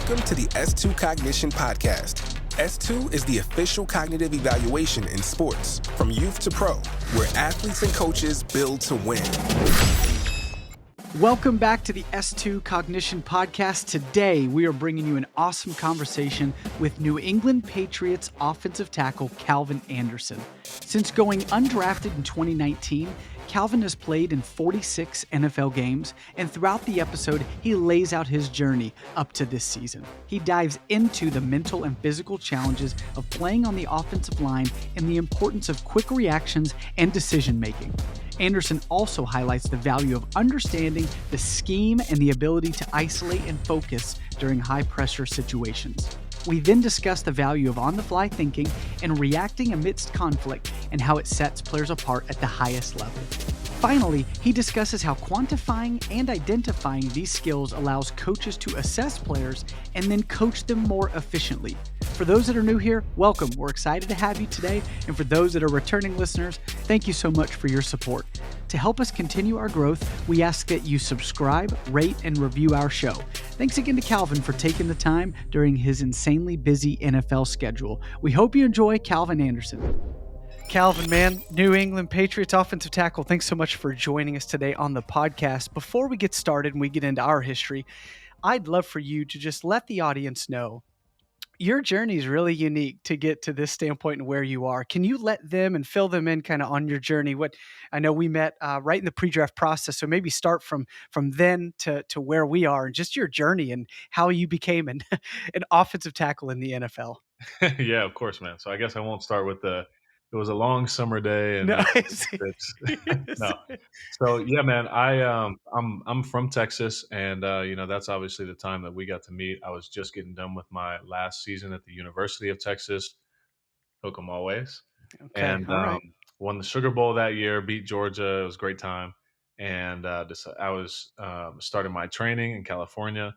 Welcome to the S2 Cognition podcast. S2 is the official cognitive evaluation in sports, from youth to pro, where athletes and coaches build to win. Welcome back to the S2 Cognition podcast. Today, we are bringing you an awesome conversation with New England Patriots offensive tackle Calvin Anderson. Since going undrafted in 2019, Calvin has played in 46 NFL games, and throughout the episode, he lays out his journey up to this season. He dives into the mental and physical challenges of playing on the offensive line and the importance of quick reactions and decision-making. Anderson also highlights the value of understanding the scheme and the ability to isolate and focus during high-pressure situations. We then discuss the value of on-the-fly thinking and reacting amidst conflict and how it sets players apart at the highest level. Finally, he discusses how quantifying and identifying these skills allows coaches to assess players and then coach them more efficiently. For those that are new here, welcome. We're excited to have you today. And for those that are returning listeners, thank you so much for your support. To help us continue our growth, we ask that you subscribe, rate, and review our show. Thanks again to Calvin for taking the time during his insanely busy NFL schedule. We hope you enjoy Calvin Anderson. Calvin, man, New England Patriots offensive tackle, thanks so much for joining us today on the podcast. Before we get started and we get into our history, I'd love for you to just let the audience know your journey is really unique to get to this standpoint and where you are. Can you let them and fill them in kind of on your journey? What I know we met right in the pre-draft process, so maybe start from then to where we are and just your journey and how you became an offensive tackle in the NFL. Yeah, of course, man. So I guess I won't start with it was a long summer day and No, it's no. So yeah, man, I'm from Texas and that's obviously the time that we got to meet. I was just getting done with my last season at the University of Texas. Hook 'em always. Okay, And all right. won the Sugar Bowl that year, beat Georgia. It was a great time. And I was starting my training in California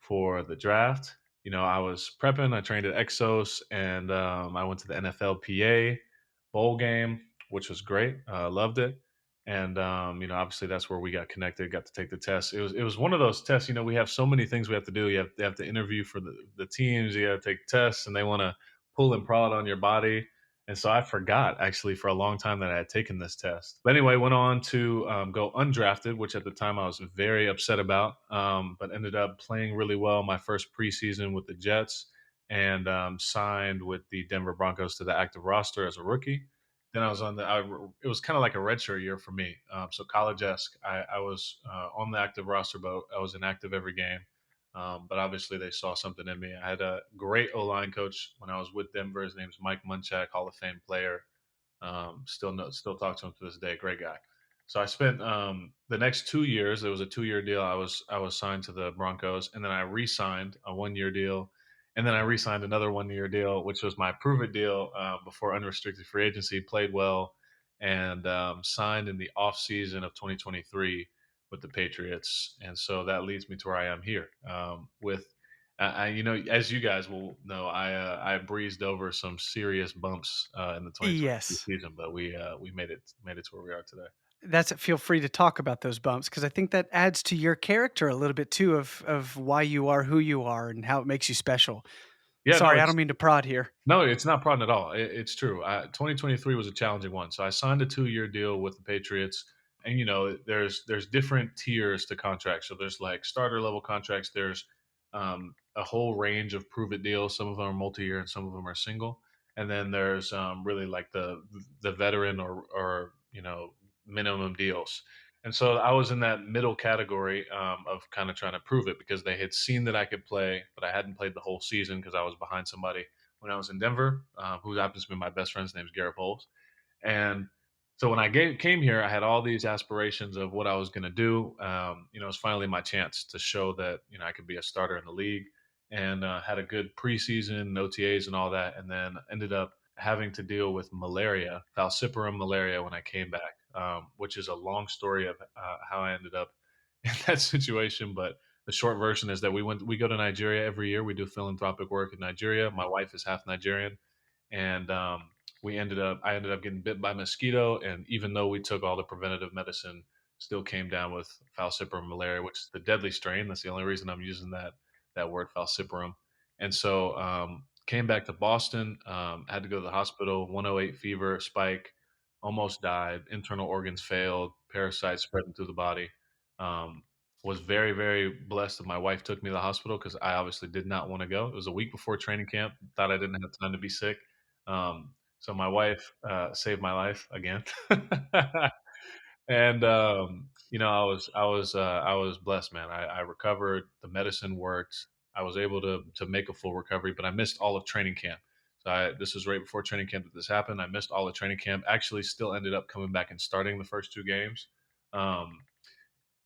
for the draft. I was prepping. I trained at Exos, and I went to the NFLPA bowl game, which was great. Loved it. And obviously that's where we got connected. Got to take the test. It was one of those tests. We have so many things we have to do. You have to interview for the teams. You got to take tests, and they want to pull and prod on your body. And so I forgot actually for a long time that I had taken this test. But anyway, went on to go undrafted, which at the time I was very upset about, but ended up playing really well my first preseason with the Jets and signed with the Denver Broncos to the active roster as a rookie. Then I was it was kind of like a redshirt year for me. So college-esque. I was on the active roster, but I was inactive every game. But obviously, they saw something in me. I had a great O-line coach when I was with Denver. His name's Mike Munchak, Hall of Fame player. Still talk to him to this day. Great guy. So I spent the next 2 years. It was a 2-year deal. I was signed to the Broncos, and then I re-signed a 1-year deal, and then I re-signed another 1-year deal, which was my prove it deal before unrestricted free agency. Played well, and signed in the off season of 2023 with the Patriots, and so that leads me to where I am here. As you guys will know, I breezed over some serious bumps in the 2023 Yes. season, but we made it to where we are today. Feel free to talk about those bumps because I think that adds to your character a little bit too of why you are who you are and how it makes you special. Yeah, no, Sorry, I don't mean to prod here. no, it's not problem at all. It's true. 2023 was a challenging one. So I signed a 2-year deal with the Patriots, and there's different tiers to contracts. So there's like starter level contracts. There's a whole range of prove it deals. Some of them are multi-year, and some of them are single. And then there's really like the veteran or minimum deals. And so I was in that middle category of kind of trying to prove it because they had seen that I could play, but I hadn't played the whole season because I was behind somebody when I was in Denver, who happens to be my best friend's name is Garrett Bowles. And so when I came here, I had all these aspirations of what I was going to do. It was finally my chance to show that I could be a starter in the league, and had a good preseason, OTAs, and all that. And then ended up having to deal with malaria, falciparum malaria, when I came back, which is a long story of how I ended up in that situation. But the short version is that we go to Nigeria every year. We do philanthropic work in Nigeria. My wife is half Nigerian, and I ended up getting bit by a mosquito, and even though we took all the preventative medicine, still came down with falciparum malaria, which is the deadly strain. That's the only reason I'm using that word falciparum. And so came back to Boston, had to go to the hospital, 108 fever, spike, almost died, internal organs failed, parasites spreading through the body. Um, was very, very blessed that my wife took me to the hospital because I obviously did not want to go. It was a week before training camp. Thought I didn't have time to be sick. So my wife saved my life again. And I was blessed, man. I recovered. The medicine worked. I was able to make a full recovery, but I missed all of training camp. This was right before training camp that this happened. I missed all of training camp. Actually, still ended up coming back and starting the first two games. Um,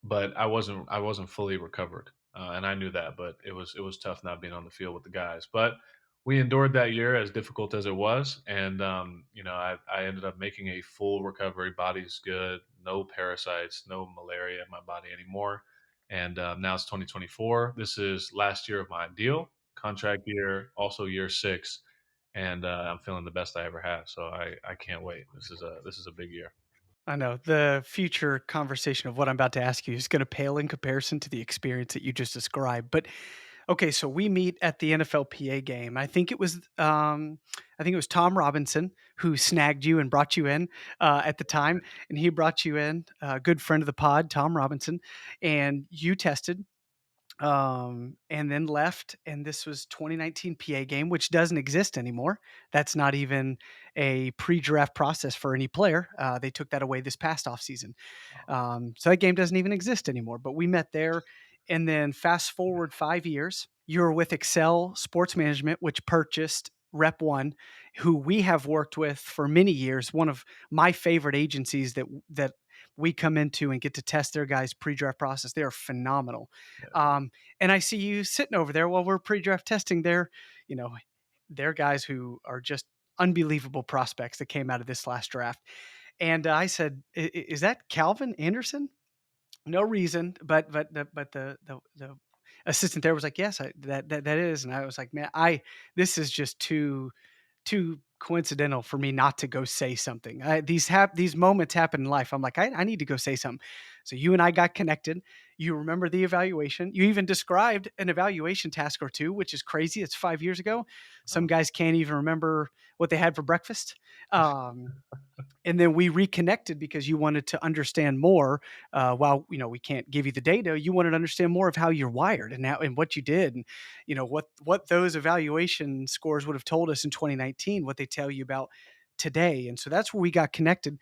but I wasn't fully recovered, and I knew that. But it was tough not being on the field with the guys. But we endured that year, as difficult as it was, and I ended up making a full recovery. Body's good, no parasites, no malaria in my body anymore, and now it's 2024. This is last year of my deal, contract year, also year six, and I'm feeling the best I ever have. So I can't wait. This is a big year. I know the future conversation of what I'm about to ask you is going to pale in comparison to the experience that you just described. But okay, so we meet at the NFLPA game. I think it was Tom Robinson who snagged you and brought you in at the time, and he brought you in, a good friend of the pod, Tom Robinson, and you tested and then left. And this was 2019 PA game, which doesn't exist anymore. That's not even a pre-draft process for any player. They took that away this past offseason. So that game doesn't even exist anymore. But we met there, and then fast forward 5 years, you were with Excel Sports Management, which purchased Rep One, who we have worked with for many years. One of my favorite agencies that we come into and get to test their guys' pre-draft process. They are phenomenal. Yeah. And I see you sitting over there while we're pre-draft testing their, you know, their guys who are just unbelievable prospects that came out of this last draft. And I said, "Is that Calvin Anderson?" No reason, but the assistant there was like, "Yes, that is." And I was like, "Man, this is just too coincidental for me not to go say something. These moments happen in life. I'm like, I need to go say something." So you and I got connected. You remember the evaluation. You even described an evaluation task or two, which is crazy. It's 5 years ago. Some Oh, guys can't even remember what they had for breakfast. And then we reconnected because you wanted to understand more. While we can't give you the data, you wanted to understand more of how you're wired and what you did, and what those evaluation scores would have told us in 2019, what they tell you about today. And so that's where we got connected,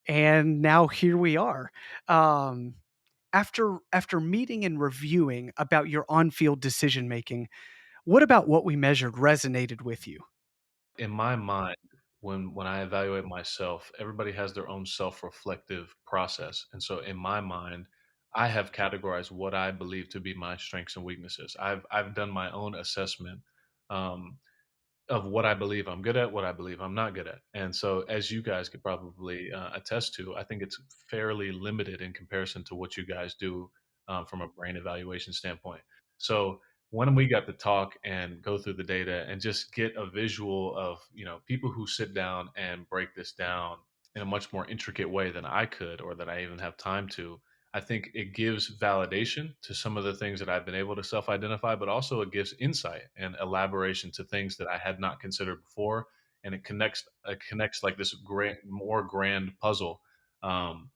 and now here we are. Um, after meeting and reviewing about your on-field decision making, what about what we measured resonated with you? in my mind, when I evaluate myself, everybody has their own self-reflective process, and so in my mind, I have categorized what I believe to be my strengths and weaknesses. I've done my own assessment, um, of what I believe I'm good at, what I believe I'm not good at. And so, as you guys could probably attest to, I think it's fairly limited in comparison to what you guys do from a brain evaluation standpoint. So, when we got to talk and go through the data and just get a visual of people who sit down and break this down in a much more intricate way than I could or that I even have time to, I think it gives validation to some of the things that I've been able to self identify, but also it gives insight and elaboration to things that I had not considered before. And it connects like this more grand puzzle. Um,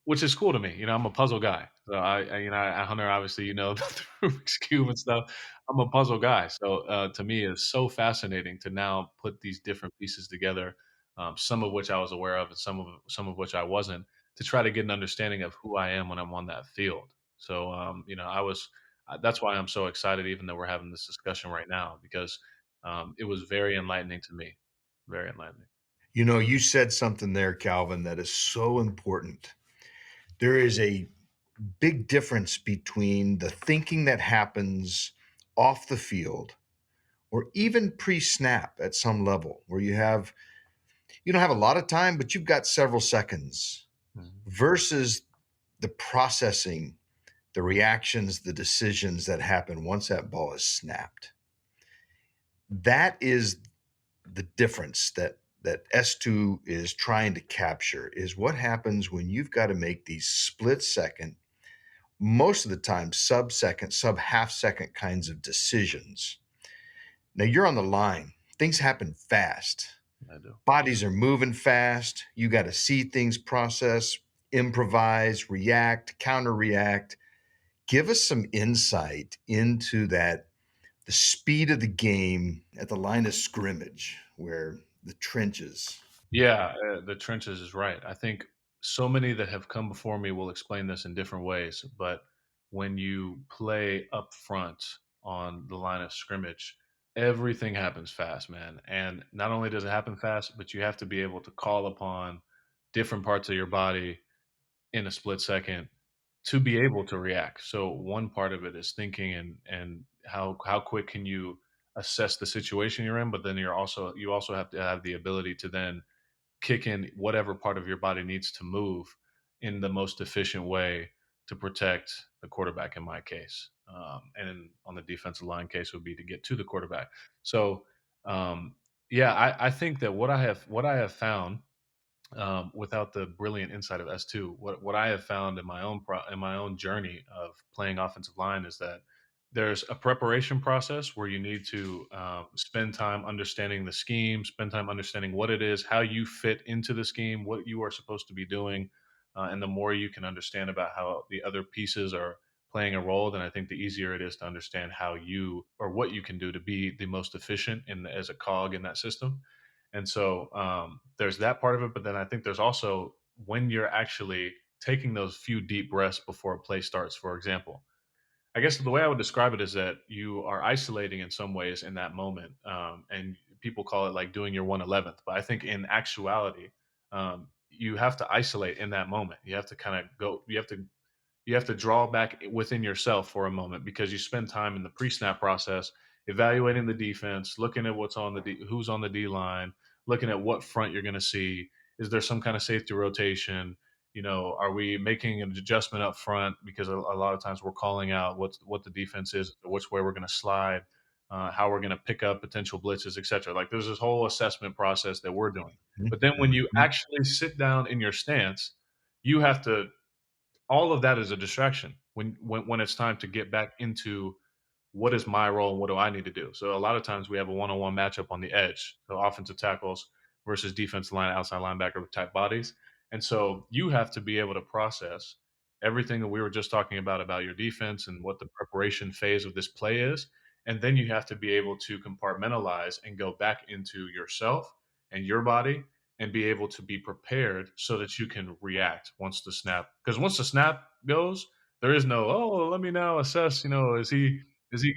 which is cool to me. I'm a puzzle guy. So Hunter, obviously, through Rubik's Cube and stuff. I'm a puzzle guy. So to me, it's so fascinating to now put these different pieces together, some of which I was aware of, and some of which I wasn't, to try to get an understanding of who I am when I'm on that field. So that's why I'm so excited, even though we're having this discussion right now, because it was very enlightening to me. Very enlightening. You said something there, Calvin, that is so important. There is a big difference between the thinking that happens off the field or even pre-snap at some level where you don't have a lot of time, but you've got several seconds Mhm. versus the processing, the reactions, the decisions that happen once that ball is snapped. That is the difference that S2 is trying to capture is what happens when you've got to make these split second most of the time sub-second, sub-half-second kinds of decisions. Now you're on the line. Things happen fast. I do. Bodies are moving fast. You got to see things, process, improvise, react, counter react. Give us some insight into that, the speed of the game at the line of scrimmage, where the trenches. Yeah, the trenches is right. I think so many that have come before me will explain this in different ways, but when you play up front on the line of scrimmage, everything happens fast, man. And not only does it happen fast, but you have to be able to call upon different parts of your body in a split second to be able to react. So one part of it is thinking and how quick can you assess the situation you're in, but then you also have to have the ability to then kick in whatever part of your body needs to move in the most efficient way to protect the quarterback in my case. And on the defensive line case would be to get to the quarterback. So yeah, I think that what I have found without the brilliant insight of S2, what I have found in in my own journey of playing offensive line is that there's a preparation process where you need to spend time understanding the scheme, spend time understanding what it is, how you fit into the scheme, what you are supposed to be doing, and the more you can understand about how the other pieces are playing a role, then I think the easier it is to understand how you or what you can do to be the most efficient as a cog in that system. And so there's that part of it. But then I think there's also when you're actually taking those few deep breaths before a play starts, for example. I guess the way I would describe it is that you are isolating in some ways in that moment. And people call it like doing your 111th. But I think in actuality, you have to isolate in that moment. You have to kind of you have to draw back within yourself for a moment because you spend time in the pre-snap process evaluating the defense, looking at who's on the D line, looking at what front you're going to see. Is there some kind of safety rotation? You know, are we making an adjustment up front because a lot of times we're calling out what the defense is, which way we're going to slide, how we're going to pick up potential blitzes, etc. Like there's this whole assessment process that we're doing. But then when you Mhm. actually sit down in your stance, you have to all of that is a distraction when it's time to get back into what is my role and what do I need to do. So a lot of times we have a one-on-one matchup on the edge, so offensive tackles versus defensive line, outside linebacker type bodies, and so you have to be able to process everything that we were just talking about your defense and what the preparation phase of this play is, and then you have to be able to compartmentalize and go back into yourself and your body and be able to be prepared so that you can react once the snap because once the snap goes there is no let me now assess is he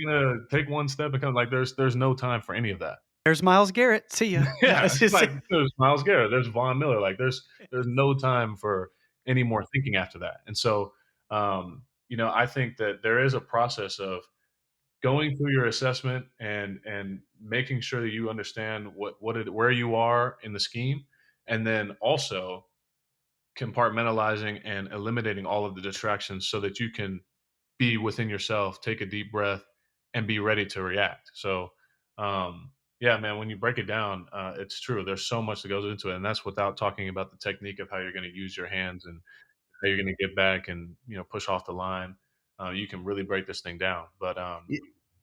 gonna take one step and come like there's no time for any of that. There's Miles Garrett. See ya. Yeah, Yeah, it's it's just like there's Miles Garrett, there's Von Miller, like there's no time for any more thinking after that. And so I think that there is a process of going through your assessment and making sure that you understand where you are in the scheme, and then also compartmentalizing and eliminating all of the distractions so that you can be within yourself, take a deep breath, and be ready to react. So, yeah, man, when you break it down, it's true. There's so much that goes into it, and that's without talking about the technique of how you're going to use your hands and how you're going to get back and push off the line. You can really break this thing down. But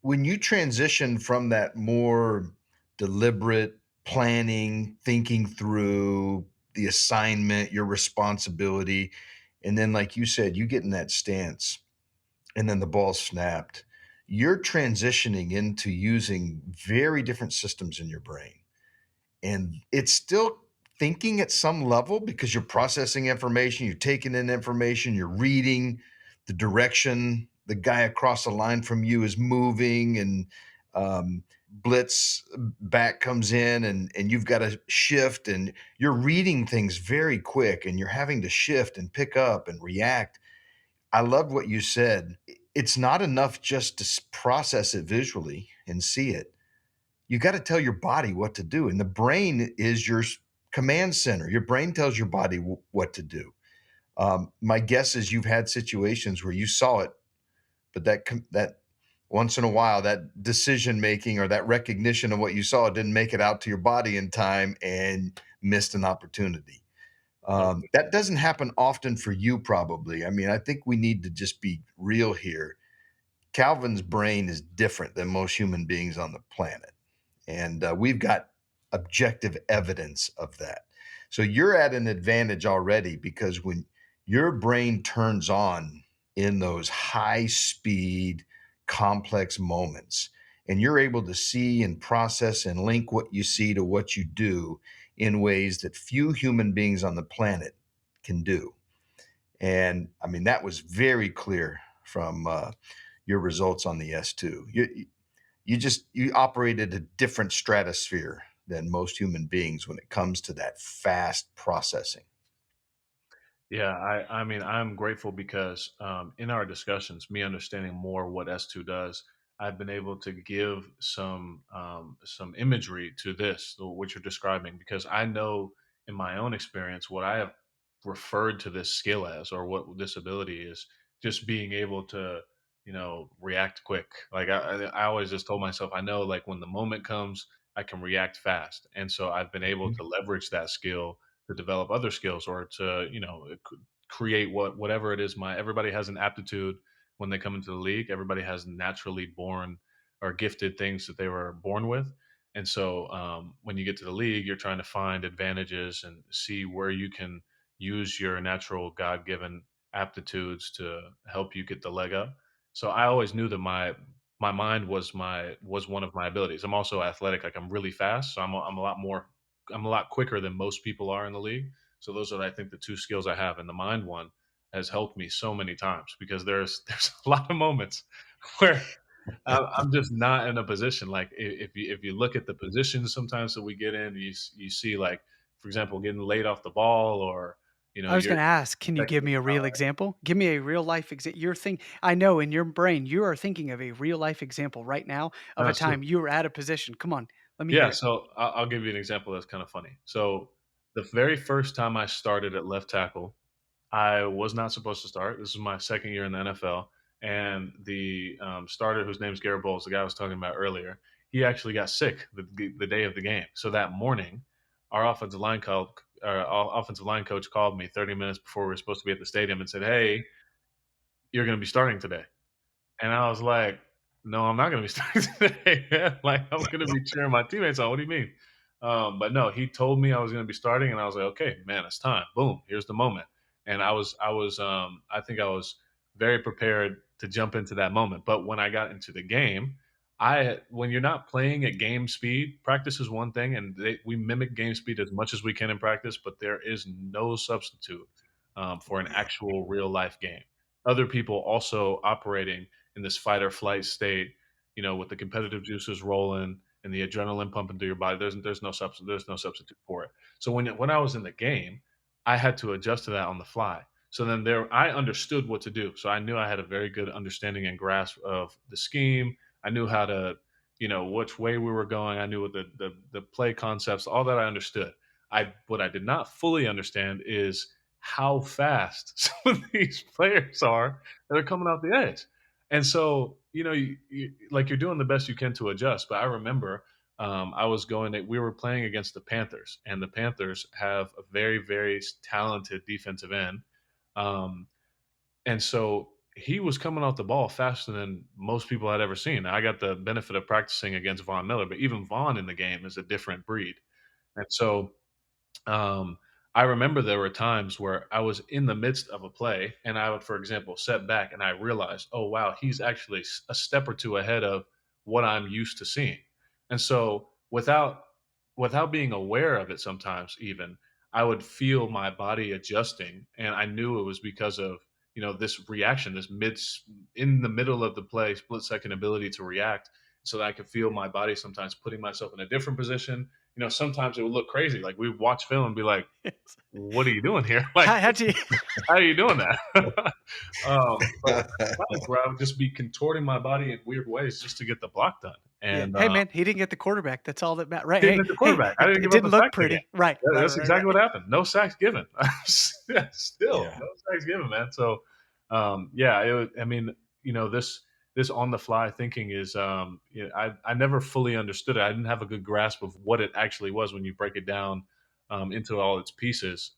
When you transition from that more deliberate planning, thinking through the assignment, your responsibility, and then, like you said, you get in that stance and then the ball snapped, you're transitioning into using very different systems in your brain. And it's still thinking at some level because you're processing information, you're taking in information, you're reading the direction the guy across the line from you is moving, and blitz back comes in, and you've got to shift, and you're reading things very quick, and you're having to shift and pick up and react. I loved what you said. It's not enough just to process it visually and see it. You got to tell your body what to do. And the brain is your command center. Your brain tells your body what to do. My guess is you've had situations where you saw it, but that once in a while, that decision making or that recognition of what you saw didn't make it out to your body in time and missed an opportunity. Okay. That doesn't happen often for you, probably. I mean, I think we need to just be real here. Calvin's brain is different than most human beings on the planet. And we've got objective evidence of that. So you're at an advantage already because when your brain turns on in those high speed, complex moments, and you're able to see and process and link what you see to what you do in ways that few human beings on the planet can do. And I mean, that was very clear from your results on the S2. You operate at a different stratosphere than most human beings when it comes to that fast processing. Yeah, I mean, I'm grateful because in our discussions, me understanding more what S2 does, I've been able to give some imagery to this, so what you're describing, because I know in my own experience what I have referred to this skill as, or what this ability is, just being able to, react quick. Like I always just told myself, I know like when the moment comes, I can react fast, and so I've been able to leverage that skill to develop other skills, or to create whatever it is. My Everybody has an aptitude when they come into the league. Everybody has naturally born or gifted things that they were born with. And so when you get to the league, you're trying to find advantages and see where you can use your natural god-given aptitudes to help you get the leg up. So I always knew that my mind was one of my abilities. I'm also athletic. Like, I'm really fast, so I'm a lot quicker than most people are in the league. So those are, I think, the two skills I have, and the mind one has helped me so many times, because there's a lot of moments where I'm just not in a position. Like, if you look at the positions sometimes that we get in, you see, like, for example, getting laid off the ball, or I was you're gonna ask, can you give checking me a the real time. example? Give me a real life you're I know in your brain, you are thinking of a real life example right now of a That's true. time you were at a position. Come on, let me hear Yeah, it. so I'll give you an example that's kind of funny. So the very first time I started at left tackle, I was not supposed to start. This was my second year in the NFL, and the starter, whose name's Garrett Bowles, the guy I was talking about earlier, he actually got sick the day of the game. So that morning, our offensive line coach called me 30 minutes before we were supposed to be at the stadium and said, "Hey, you're going to be starting today." And I was like, "No, I'm not gonna be starting today, man. Like, I'm gonna be cheering my teammates on. What do you mean?" But no, he told me I was gonna be starting, and I was like, "Okay, man, it's time. Boom, here's the moment." And I think I was very prepared to jump into that moment. But when I got into the game, when you're not playing at game speed, practice is one thing, and we mimic game speed as much as we can in practice, but there is no substitute for an actual real life game. Other people also operating in this fight or flight state, with the competitive juices rolling and the adrenaline pumping through your body. There's no substitute for it. So when I was in the game, I had to adjust to that on the fly. So then I understood what to do. So I knew I had a very good understanding and grasp of the scheme. I knew how to, which way we were going. I knew what the play concepts, all that I understood. What I did not fully understand is how fast some of these players are that are coming off the edge. And so, like, you're doing the best you can to adjust. But I remember we were playing against the Panthers, and the Panthers have a very, very talented defensive end. Um, and so he was coming off the ball faster than most people had ever seen. I got the benefit of practicing against Von Miller, but even Von in the game is a different breed. And so um, I remember there were times where I was in the midst of a play, and I would, for example, step back, and I realized, oh wow, he's actually a step or two ahead of what I'm used to seeing. And so without being aware of it, sometimes even I would feel my body adjusting, and I knew it was because of this reaction, this in the middle of the play, split second ability to react, so that I could feel my body sometimes putting myself in a different position. Sometimes it would look crazy. Like, we'd watch film and be like, "What are you doing here? Like, How'd you how are you doing that?" But with athletics, where I would just be contorting my body in weird ways just to get the block done. Yeah. And Hey, man, he didn't get the quarterback. That's all that matters. Right. didn't Hey, hit the hey, quarterback. I didn't it give up didn't a look sack in the game. pretty. Right. Right. That's Right. Right. exactly Right. what happened. No sacks given. Yeah, still Yeah. no sacks given, man. So, yeah, I mean, this on the fly thinking is, I never fully understood it. I didn't have a good grasp of what it actually was when you break it down into all its pieces.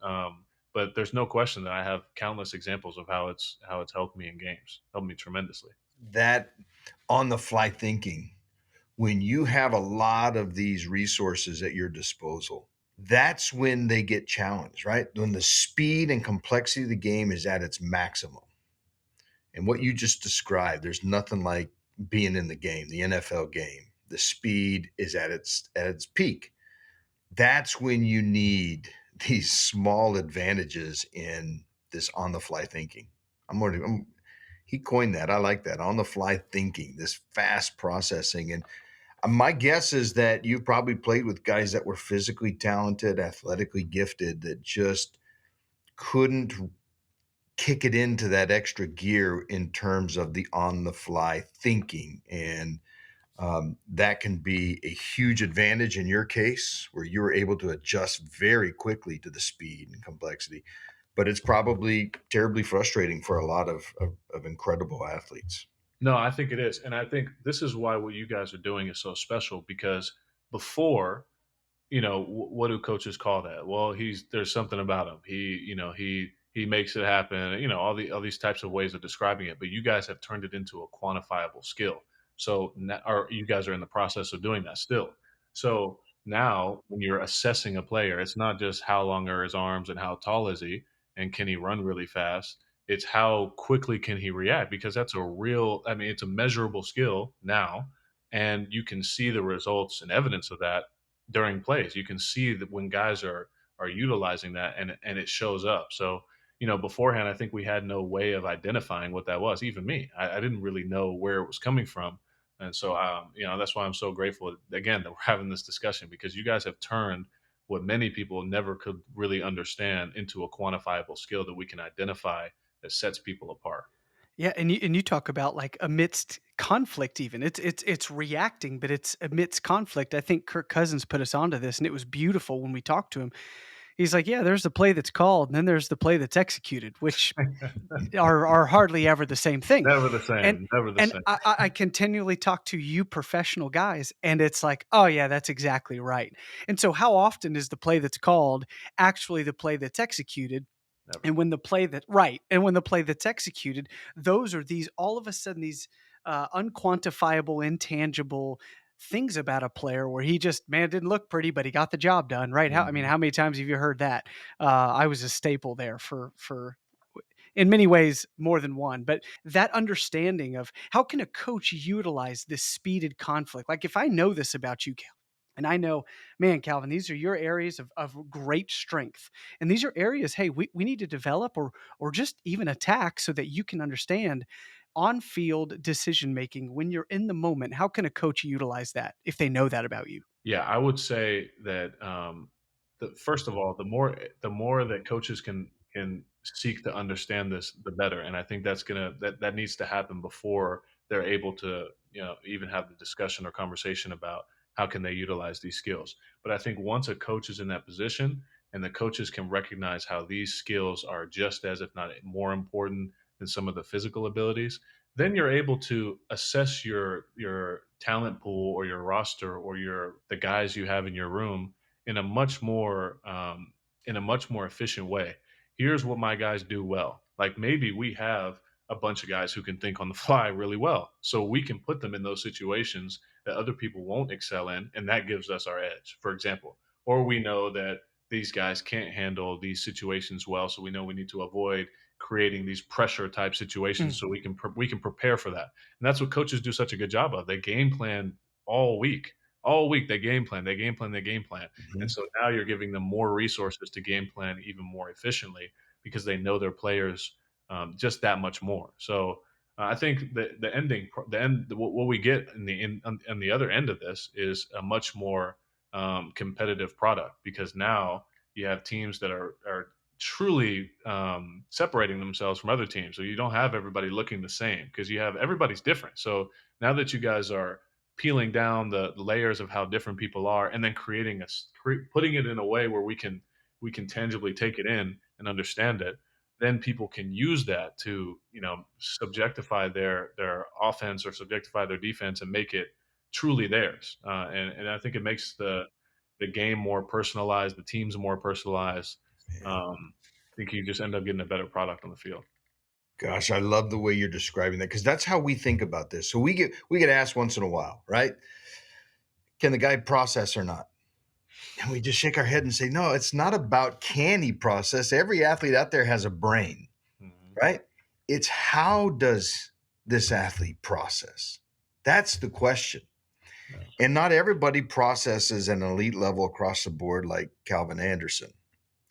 But there's no question that I have countless examples of how it's helped me in games, helped me tremendously. That on the fly thinking, when you have a lot of these resources at your disposal, that's when they get challenged, right? When the speed and complexity of the game is at its maximum. And what you just described, there's nothing like being in the game, the NFL game. The speed is at its peak. That's when you need these small advantages in this on the fly thinking. He coined that. I like that, on the fly thinking, this fast processing. And my guess is that you probably played with guys that were physically talented, athletically gifted, that just couldn't kick it into that extra gear in terms of the on the fly thinking. And that can be a huge advantage in your case, where you were able to adjust very quickly to the speed and complexity. But it's probably terribly frustrating for a lot of incredible athletes. No, I think it is. And I think this is why what you guys are doing is so special because before, what do coaches call that? Well, there's something about him. He makes it happen. All these types of ways of describing it. But you guys have turned it into a quantifiable skill. So, or you guys are in the process of doing that still. So now, when you're assessing a player, it's not just how long are his arms and how tall is he and can he run really fast. It's how quickly can he react because that's a real. I mean, it's a measurable skill now, and you can see the results and evidence of that during plays. You can see that when guys are utilizing that and it shows up. So, beforehand, I think we had no way of identifying what that was. Even me, I didn't really know where it was coming from. And so, that's why I'm so grateful again that we're having this discussion because you guys have turned what many people never could really understand into a quantifiable skill that we can identify that sets people apart. Yeah, and you talk about like amidst conflict even. It's reacting, but it's amidst conflict. I think Kirk Cousins put us onto this and it was beautiful when we talked to him. He's like, "Yeah, there's the play that's called and then there's the play that's executed, which are hardly ever the same thing." Never the And same. Never the and same. I continually talk to you professional guys and it's like, "Oh yeah, that's exactly right." And so how often is the play that's called actually the play that's executed? Never. And when the play that right, and when the play that's executed, those are these all of a sudden these unquantifiable, intangible things about a player where he just man it didn't look pretty, but he got the job done. Right? How I mean, Mhm. how many times have you heard that? I was a staple there for in many ways more than one, but that understanding of how can a coach utilize this speeded conflict? Like if I know this about you, and I know, man, Calvin, these are your areas of great strength. And these are areas, hey, we need to develop or just even attack so that you can understand on-field decision making when you're in the moment. How can a coach utilize that if they know that about you? Yeah, I would say that first of all, the more that coaches can seek to understand this, the better. And I think that needs to happen before they're able to even have the discussion or conversation about how can they utilize these skills. But I think once a coach is in that position and the coaches can recognize how these skills are just as if not more important than some of the physical abilities, then you're able to assess your talent pool or your roster or the guys you have in your room in a much more efficient way. Here's what my guys do well. Like maybe we have a bunch of guys who can think on the fly really well, so we can put them in those situations that other people won't excel in, and that gives us our edge. For example, or we know that these guys can't handle these situations well, so we know we need to avoid creating these pressure type situations so Mhm. we can prepare for that. And that's what coaches do such a good job of. They game plan all week. All week they game plan, they game plan, they game plan. And Mhm. so now you're giving them more resources to game plan even more efficiently because they know their players just that much more. So I think what we get on the other end of this is a much more competitive product because now you have teams that are truly separating themselves from other teams. So you don't have everybody looking the same because you have everybody's different. So now that you guys are peeling down the layers of how different people are, and then putting it in a way where we can tangibly take it in and understand it, then people can use that to subjectify their offense or subjectify their defense and make it truly theirs. And I think it makes the game more personalized, the teams more personalized. Yeah. Um, think you just end up getting a better product on the field. Gosh, I love the way you're describing that because that's how we think about this. So we get asked once in a while, right? Can the guy process or not? And we just shake our head and say, no, it's not about can he process. Every athlete out there has a brain, Mm-hmm. right? It's how does this athlete process? That's the question. Yeah. And not everybody processes an elite level across the board like Calvin Anderson.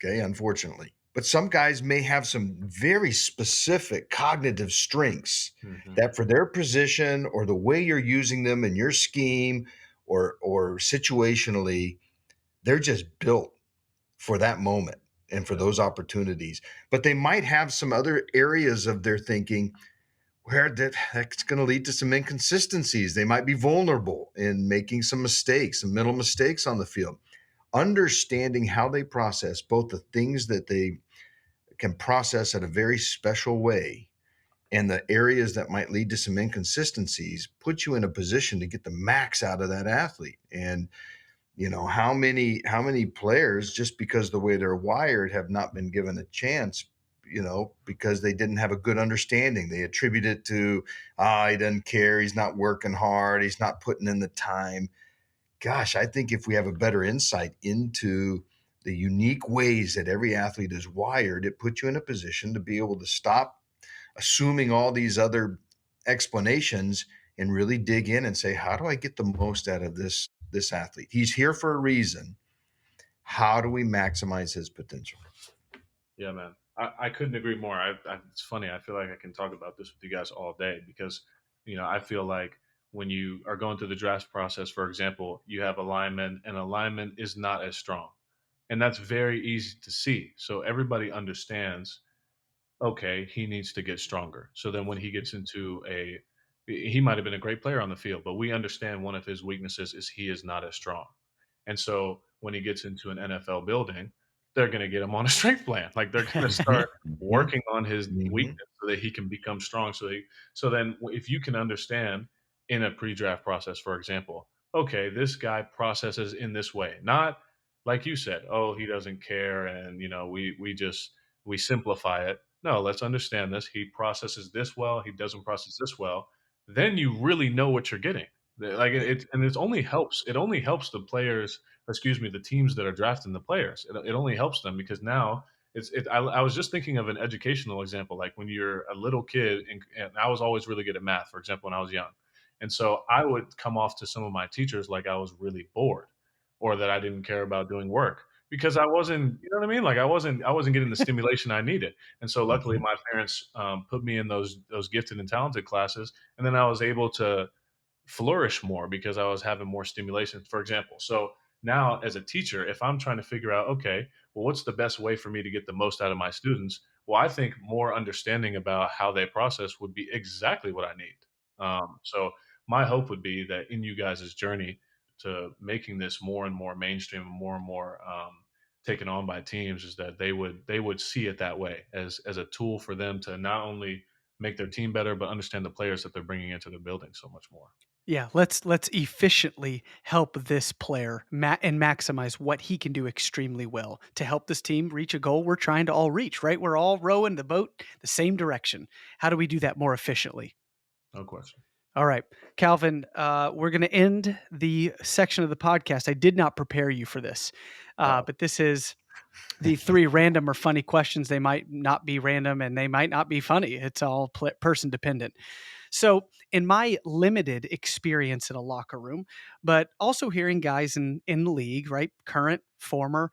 Okay, unfortunately. But some guys may have some very specific cognitive strengths Mm-hmm. that for their position or the way you're using them in your scheme or situationally, they're just built for that moment and for Yeah. those opportunities. But they might have some other areas of their thinking where that's going to lead to some inconsistencies. They might be vulnerable in making some mistakes, some mental mistakes on the field. Understanding how they process both the things that they can process at a very special way and the areas that might lead to some inconsistencies put you in a position to get the max out of that athlete. And how many players, just because the way they're wired, have not been given a chance, because they didn't have a good understanding. They attribute it to, he doesn't care, he's not working hard, he's not putting in the time. Gosh, I think if we have a better insight into the unique ways that every athlete is wired, it puts you in a position to be able to stop assuming all these other explanations and really dig in and say, how do I get the most out of this athlete? He's here for a reason. How do we maximize his potential? Yeah, man. I couldn't agree more. It's funny. I feel like I can talk about this with you guys all day because, I feel like when you are going through the draft process, for example, you have alignment, and alignment is not as strong. And that's very easy to see. So everybody understands, okay, he needs to get stronger. So then when he gets into he might have been a great player on the field, but we understand one of his weaknesses is he is not as strong. And so when he gets into an NFL building, they're going to get him on a strength plan. Like they're going to start Mhm, working on his mhm. weakness so that he can become strong. So then if you can understand in a pre-draft process, for example, okay, this guy processes in this way, not like you said, oh, he doesn't care, and we simplify it. No, let's understand this. He processes this well. He doesn't process this well. Then you really know what you're getting. Like and it only helps. It only helps the players. Excuse me, the teams that are drafting the players. It only helps them because now it's. I was just thinking of an educational example. Like when you're a little kid, and I was always really good at math. For example, when I was young, and so I would come off to some of my teachers like I was really bored, or that I didn't care about doing work because I wasn't, you know what I mean? Like I wasn't getting the stimulation I needed. And so luckily Mhm. my parents put me in those gifted and talented classes, and then I was able to flourish more because I was having more stimulation, for example. So now as a teacher, if I'm trying to figure out, okay, well, what's the best way for me to get the most out of my students? Well, I think more understanding about how they process would be exactly what I need. So my hope would be that in you guys' journey to making this more and more mainstream and more taken on by teams is that they would see it that way as a tool for them to not only make their team better, but understand the players that they're bringing into their building so much more. Yeah, let's efficiently help this player and maximize what he can do extremely well to help this team reach a goal we're trying to all reach, right? We're all rowing the boat the same direction. How do we do that more efficiently? No question. All right, Calvin, we're going to end the section of the podcast. I did not prepare you for this, Uh, but this is the three random or funny questions. They might not be random and they might not be funny. It's all person dependent. So, in my limited experience in a locker room, but also hearing guys in the league, right, current, former,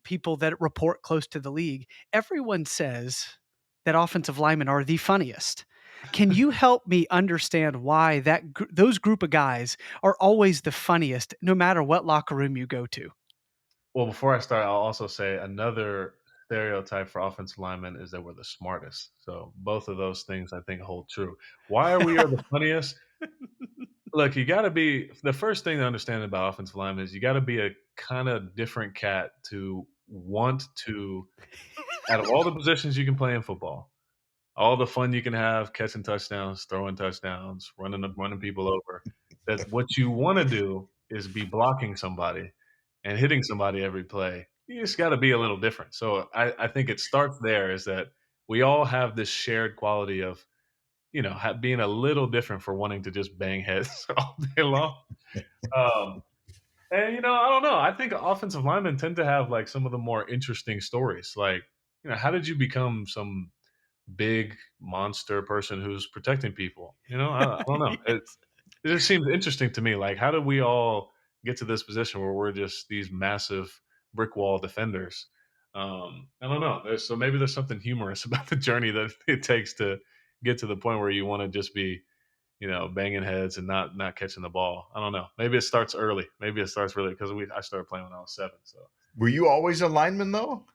people that report close to the league, everyone says that offensive linemen are the funniest. Can you help me understand why those group of guys are always the funniest, no matter what locker room you go to? well, before I start, I'll also say another stereotype for offensive linemen is that we're the smartest. So both of those things I think hold true. Why are we are the funniest? Look, you got to be the first thing to understand about offensive linemen is you got to be a kind of different cat to want to, out of all the positions you can play in football, all the fun you can have catching touchdowns, throwing touchdowns, running people over. That what you want to do is be blocking somebody and hitting somebody every play. you just got to be a little different. So I think it starts there is that we all have this shared quality of, being a little different for wanting to just bang heads all day long. Um, and, I don't know. I think offensive linemen tend to have like some of the more interesting stories. Like, how did you become some big monster person who's protecting people? I don't know. Yes. It just seems interesting to me. Like, how did we all get to this position where we're just these massive brick wall defenders? I don't know. So maybe there's something humorous about the journey that it takes to get to the point where you want to just be, banging heads and not catching the ball. I don't know. Maybe it starts early. Maybe it starts really because I started playing when I was 7. So Were you always a lineman though?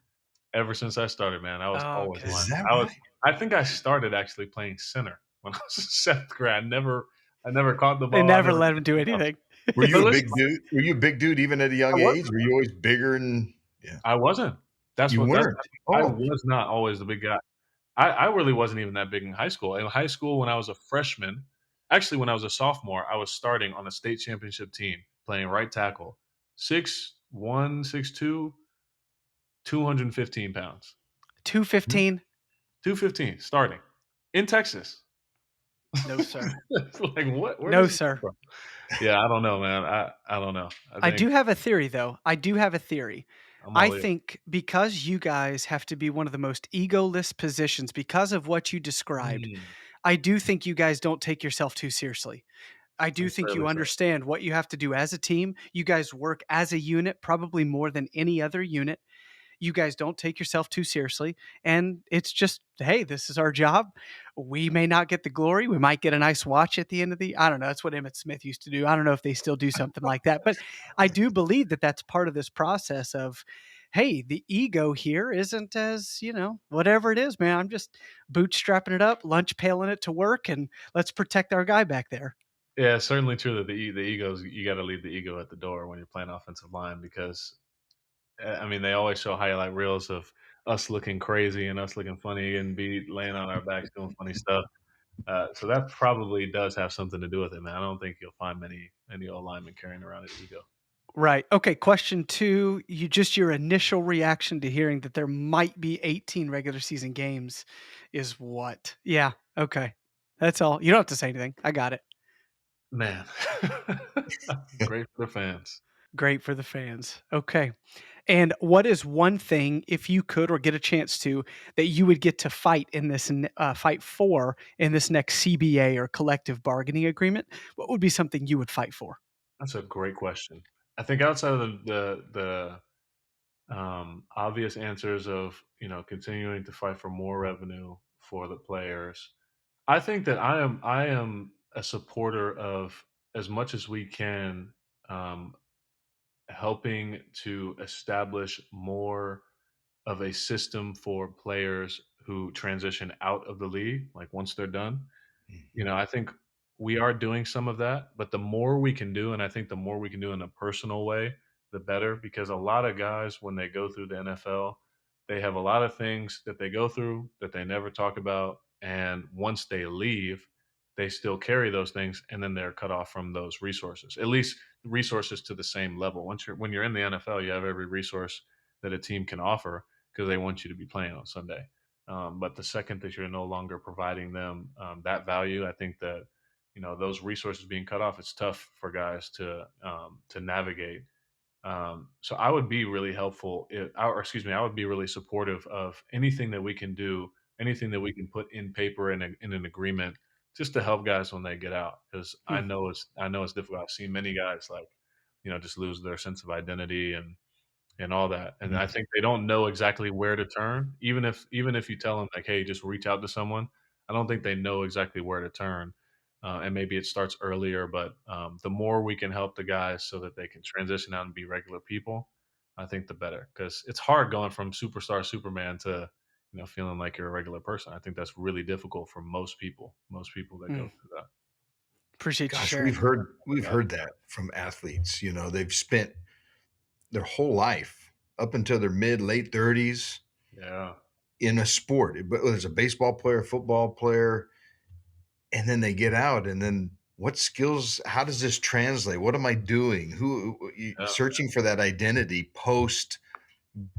ever since I started, man, I was always a Okay. Is lineman. that I was. right? I think I started actually playing center when I was in 7th grade. I never caught the They ball. I never never let did him do anything else. anything. Were you But a listen, big dude? Were you a big dude even at a I young age? wasn't. Were you always bigger and yeah? I wasn't. That's You what that's. weren't. I Oh, was not always the big guy. I really wasn't even that big in high school. In high school, when I was a freshman, actually when I was a sophomore, I was starting on a state championship team playing right tackle. 6'1", 6'2", 215 pounds. 215? 215 starting in Texas. No, sir. It's like, what? Where No, does he come sir. from? Yeah, I don't know, man. I don't know. I I think do have a theory, though. I do have a theory. I'm I all ears. think because you guys have to be one of the most egoless positions because of what you described, Mm, I do think you guys don't take yourself too seriously. I do that's think you fairly fair. understand what you have to do as a team. You guys work as a unit, probably more than any other unit. You guys don't take yourself too seriously. And it's just, hey, this is our job. We may not get the glory. We might get a nice watch at the end of the, I don't know. That's what Emmett Smith used to do. I don't know if they still do something like that. But I do believe that that's part of this process of, hey, the ego here isn't as, whatever it is, man. I'm just bootstrapping it up, lunch pailing it to work, and let's protect our guy back there. Yeah, it's certainly true that the egos you got to leave the ego at the door when you're playing offensive line because I mean they always show highlight reels of us looking crazy and us looking funny and be laying on our backs doing funny stuff. So that probably does have something to do with it, man. I don't think you'll find many old linemen carrying around an ego. Right. Okay. Question two. Your initial reaction to hearing that there might be 18 regular season games is what? Yeah. Okay. That's all. You don't have to say anything. I got it. Man, great for the fans. Great for the fans. Okay. And what is one thing, if you could or get a chance to, that you would get to fight in fight for in this next CBA or collective bargaining agreement? What would be something you would fight for? That's a great question. I think outside of the obvious answers of continuing to fight for more revenue for the players, I think that I am a supporter of as much as we can um, helping to establish more of a system for players who transition out of the league, like once they're done. Mhm. I think we are doing some of that, but the more we can do, and I think the more we can do in a personal way, the better. Because a lot of guys, when they go through the NFL, they have a lot of things that they go through that they never talk about. And once they leave, they still carry those things, and then they're cut off from those resources. At least resources to the same level. When you're in the NFL, you have every resource that a team can offer because they want you to be playing on Sunday. But the second that you're no longer providing them that value, I think that those resources being cut off, it's tough for guys to navigate. So I would be really helpful, or excuse me, I would be really supportive of anything that we can do, anything that we can put in paper in an agreement, just to help guys when they get out. Because Hmm. I know it's difficult. I've seen many guys like just lose their sense of identity and all that. And I Mhm. think they don't know exactly where to turn. Even if you tell them like, "Hey, just reach out to someone," I don't think they know exactly where to turn. And maybe it starts earlier, but the more we can help the guys so that they can transition out and be regular people, I think the better. Because it's hard going from superstar Superman to feeling like you're a regular person. I think that's really difficult for most people. Most people that Hmm. go through that. Appreciate you Gosh, sharing. we've heard that from athletes. They've spent their whole life up until their mid late 30s Yeah. in a sport, but whether it's a baseball player, football player, and then they get out, and then what skills? How does this translate? What am I doing? Yeah. Searching for that identity post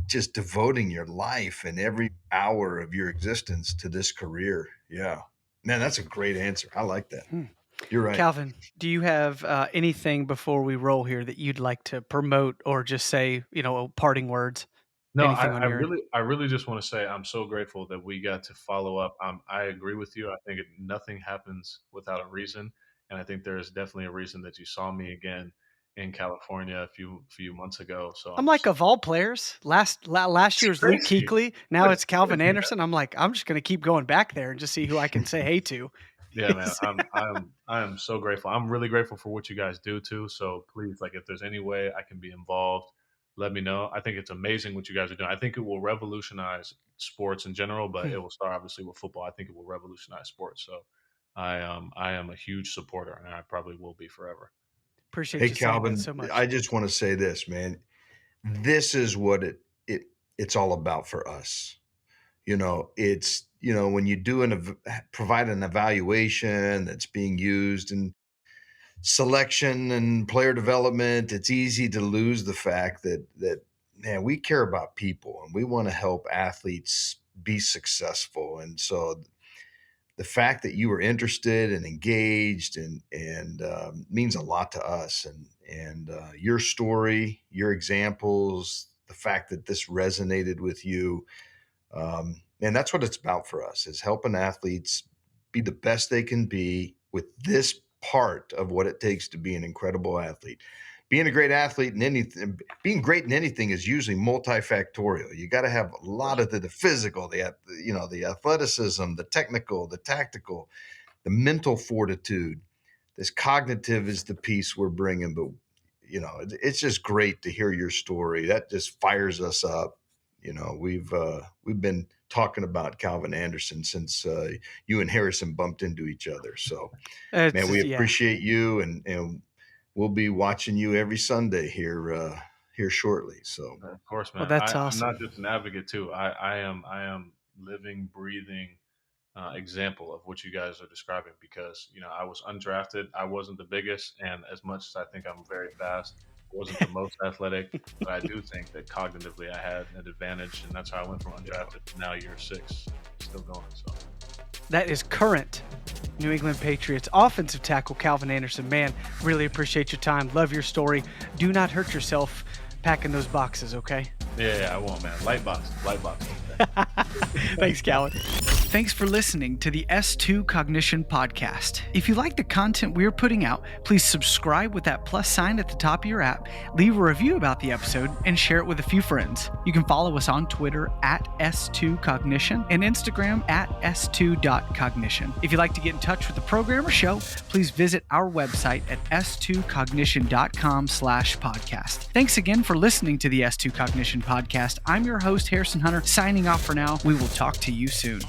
just devoting your life and every hour of your existence to this career. Yeah. Man, that's a great answer. I like that. You're right. Calvin, do you have anything before we roll here that you'd like to promote or just say, parting words? No, Anything on your end? I really just want to say I'm so grateful that we got to follow up. I agree with you. I think nothing happens without a reason, and I think there is definitely a reason that you saw me again in California a few months ago. So I'm I'm like, so of all players, last it's year's Luke crazy. Kuechly. Now It's it's Calvin crazy. Anderson. I'm like, I'm just going to keep going back there and just see who I can say hey to. Yeah, man. I'm so grateful. I'm really grateful for what you guys do too. So please, like, if there's any way I can be involved, let me know. I think it's amazing what you guys are doing. I think it will revolutionize sports in general, but it will start obviously with football. I think it will revolutionize sports. So I am a huge supporter, and I probably will be forever. Appreciate Hey, you saying that Calvin, so much. I just want to say this, man. This is what it's all about for us. It's, when you do provide an evaluation that's being used in selection and player development, it's easy to lose the fact that man, we care about people and we want to help athletes be successful. And so the fact that you were interested and engaged and means a lot to us. And your story, your examples, the fact that this resonated with you, and that's what it's about for us, is helping athletes be the best they can be with this part of what it takes to be an incredible athlete. Being a great athlete in anything, being great in anything is usually multifactorial. You got to have a lot of the physical, the athleticism, the technical, the tactical, the mental fortitude. This cognitive is the piece we're bringing, but it's just great to hear your story. That just fires us up. We've been talking about Calvin Anderson since you and Harrison bumped into each other. So, man, we Yeah. appreciate you, and we'll be watching you every Sunday here shortly. So, Of course, Well, man. that's I'm awesome. not just an advocate too. I am living, breathing example of what you guys are describing because I was undrafted. I wasn't the biggest, and as much as I think I'm very fast, I wasn't the most athletic. But I do think that cognitively I had an advantage, and that's how I went from undrafted to now year 6, still going. So That is current New England Patriots offensive tackle Calvin Anderson. Man, really appreciate your time. Love your story. Do not hurt yourself packing those boxes, okay? yeah, I won't, man. Light box. Thanks, Calvin. Thanks for listening to the S2 Cognition podcast. If you like the content we're putting out, please subscribe with that plus sign at the top of your app, leave a review about the episode, and share it with a few friends. You can follow us on Twitter at S2 Cognition and Instagram at S2.cognition. If you'd like to get in touch with the program or show, please visit our website at s2cognition.com/podcast. Thanks again for listening to the S2 Cognition podcast. I'm your host, Harrison Hunter, signing off for now. We will talk to you soon.